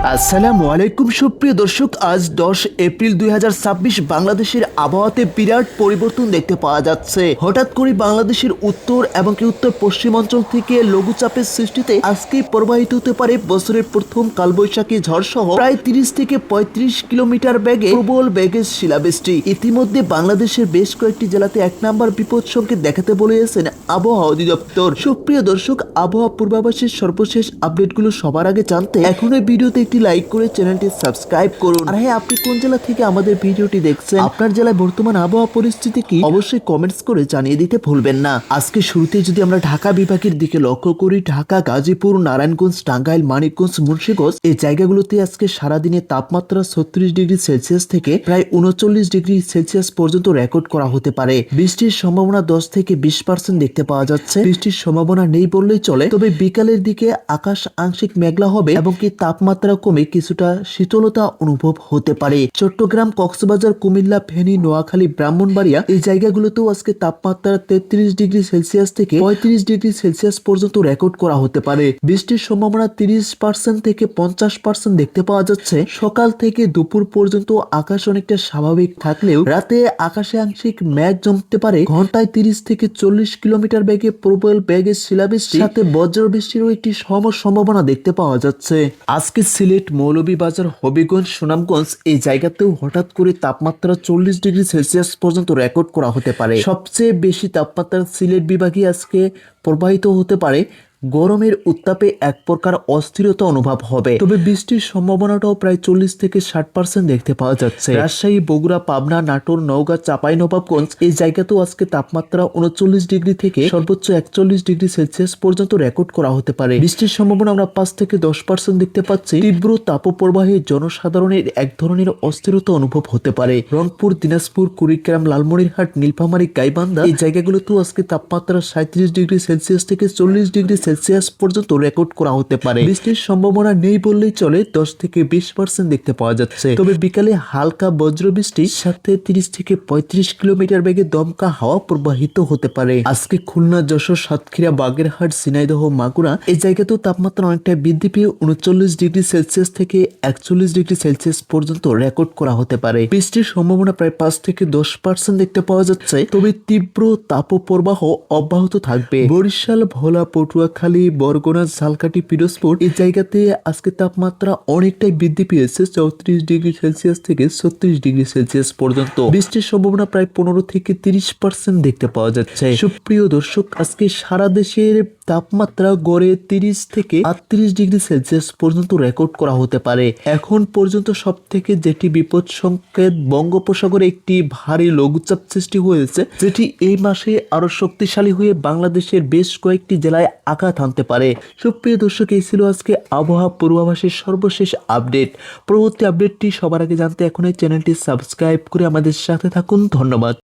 আসসালামু আলাইকুম সুপ্রিয় দর্শক, আজ 10 এপ্রিল 2026 বাংলাদেশের আবহাওয়াতে বিরাট পরিবর্তন দেখতে পাওয়া যাচ্ছে। হঠাৎ করে বাংলাদেশের উত্তর এবং উত্তর পশ্চিম অঞ্চল থেকে লঘুচাপের সৃষ্টিতে আজকেই প্রবাহিত হতে পারে বছরের প্রথম কালবৈশাখী ঝড় সহ প্রায় 30 থেকে 35 কিলোমিটার বেগে প্রবল বেগের শিলাবৃষ্টি। ইতিমধ্যে বাংলাদেশের বেশ কয়েকটি জেলাতে 1 নম্বর বিপদ সংকেত দেখাতে বলেছেন আবহাওয়া অধিদপ্তর। সুপ্রিয় দর্শক, আবহাওয়া পূর্বাভাসের সর্বশেষ আপডেটগুলো সবার আগে জানতে এখন এই ভিডিওতে একটি লাইক করে চ্যানেলটি সাবস্ক্রাইব করুন। আর হ্যাঁ, আপনি কোন জেলা থেকে আমাদের ভিডিওটি দেখছেন, আপনার জেলায় বর্তমান আবহাওয়া পরিস্থিতি কি, অবশ্যই কমেন্টস করে জানিয়ে দিতে ভুলবেন না। আজকে শুরুতে যদি আমরা ঢাকা বিভাগের দিকে লক্ষ্য করি, ঢাকা, গাজীপুর, নারায়ণগঞ্জ, টাঙ্গাইল, মানিকগঞ্জ, মুন্সিগঞ্জ এই জায়গাগুলোতে আজকে সারাদিনের তাপমাত্রা 36 ডিগ্রি সেলসিয়াস থেকে প্রায় 39 ডিগ্রি সেলসিয়াস পর্যন্ত রেকর্ড করা হতে পারে। বৃষ্টির সম্ভাবনা 10 থেকে 20% দেখতে পাওয়া যাচ্ছে। বৃষ্টির সম্ভাবনা নেই বললেই চলে, তবে বিকালের দিকে আকাশ আংশিক মেঘলা হবে এবং কি তাপমাত্রা কমে কিছুটা শীতলতা অনুভব হতে পারে। চট্টগ্রাম, কক্সবাজার, কুমিল্লা, ফেনী, নোয়াখালী, ব্রাহ্মণবাড়িয়া এই জায়গাগুলোতেও আজকে তাপমাত্রা 33 ডিগ্রি সেলসিয়াস থেকে 35 ডিগ্রি সেলসিয়াস পর্যন্ত রেকর্ড করা হতে পারে। বৃষ্টির সম্ভাবনা 30% থেকে 50% দেখতে পাওয়া যাচ্ছে। সকাল থেকে দুপুর পর্যন্ত আকাশ অনেকটা স্বাভাবিক থাকলেও রাতে আকাশে আংশিক মেঘ জমতে পারে। ঘন্টায় 30 থেকে 40 কিলোমিটার বেগে প্রবল বেগের শিলাবৃষ্টির সাথে বজ্র বৃষ্টিরও একটি সম্ভাবনা দেখতে পাওয়া যাচ্ছে। আজকে সিলেট, মৌলভীবাজার, হবিগঞ্জ, সুনামগঞ্জ এই জায়গাতেও হঠাৎ করে তাপমাত্রা 40 ডিগ্রি সেলসিয়াস পর্যন্ত রেকর্ড করা হতে পারে। সবচেয়ে বেশি তাপমাত্রা সিলেট বিভাগে আজকে প্রবাহিত হতে পারে। গরমের উত্তাপে এক প্রকার অস্থিরতা অনুভব হবে, তবে বৃষ্টির সম্ভাবনাটাও প্রায় 40 থেকে 60% দেখতে পাওয়া যাচ্ছে। রাজশাহী, বগুড়া, পাবনা, নাটোর, নওগাঁ, চাঁপাইনবাবগঞ্জ এই জায়গাতেও আজকে তাপমাত্রা 39 ডিগ্রি থেকে সর্বোচ্চ 41 ডিগ্রি সেলসিয়াস পর্যন্ত রেকর্ড করা হতে পারে। বৃষ্টির সম্ভাবনা আমরা 5 থেকে 10% দেখতে পাচ্ছি। তীব্র তাপপ্রবাহে জনসাধারণের এক ধরনের অস্থিরতা অনুভব হতে পারে। রংপুর, দিনাজপুর, কুড়িগ্রাম, লালমনিরহাট, নীলফামারী, গাইবান্ধা এই জায়গাগুলোতেও আজকে তাপমাত্রা 37 ডিগ্রি সেলসিয়াস থেকে 40 ডিগ্রি সেলসিয়াস পর্যন্ত রেকর্ড করা হতে পারে। বৃষ্টির সম্ভাবনা নেই বললেই চলে, 10 থেকে 20% দেখতে পাওয়া যাচ্ছে। তবে বিকালে হালকা বজ্র বৃষ্টির সাথে 30 থেকে 35 কিলোমিটার বেগে দমকা হাওয়া প্রবাহিত হতে পারে। আজকে খুলনা, যশোর, সাতক্ষীরা, বাগেরহাট, ঝিনাইদহ, মাগুরা এই জায়গাতেও তাপমাত্রা অনেকটা বৃদ্ধি পেয়ে 39 ডিগ্রি সেলসিয়াস থেকে 41 ডিগ্রি সেলসিয়াস পর্যন্ত রেকর্ড করা হতে পারে। বৃষ্টির সম্ভাবনা প্রায় 5 থেকে 10% দেখতে পাওয়া যাচ্ছে, তবে তীব্র তাপপ্রবাহ অব্যাহত থাকবে। বরিশাল, ভোলা, পটুয়াখালী, বরগুনা, ঝালকাঠি, পিরোজপুর এই জায়গাতে আজকে তাপমাত্রা অনেকটাই বৃদ্ধি পেয়েছে 34 ডিগ্রি সেলসিয়াস থেকে 36 ডিগ্রি সেলসিয়াস পর্যন্ত। বৃষ্টির সম্ভাবনা প্রায় 15 থেকে 30% দেখতে পাওয়া যাচ্ছে। সুপ্রিয় দর্শক, আজকে সারা দেশের তাপমাত্রা গড়ে 30 থেকে 38 ডিগ্রি সেলসিয়াস পর্যন্ত রেকর্ড করা হতে পারে। এখন পর্যন্ত সব থেকে যেটি বিপদ সংকেত, বঙ্গোপসাগরে একটি ভারী লঘুচাপ সৃষ্টি হয়েছে, যেটি এই মাসে আরো শক্তিশালী হয়ে বাংলাদেশের বেশ কয়েকটি জেলায় আঘাত হানতে পারে। সুপ্রিয় দর্শক, এই ছিল আজকে আবহাওয়া পূর্বাভাসের সর্বশেষ আপডেট। পরবর্তী আপডেটটি সবার আগে জানতে এখন এই চ্যানেলটি সাবস্ক্রাইব করে আমাদের সাথে থাকুন। ধন্যবাদ।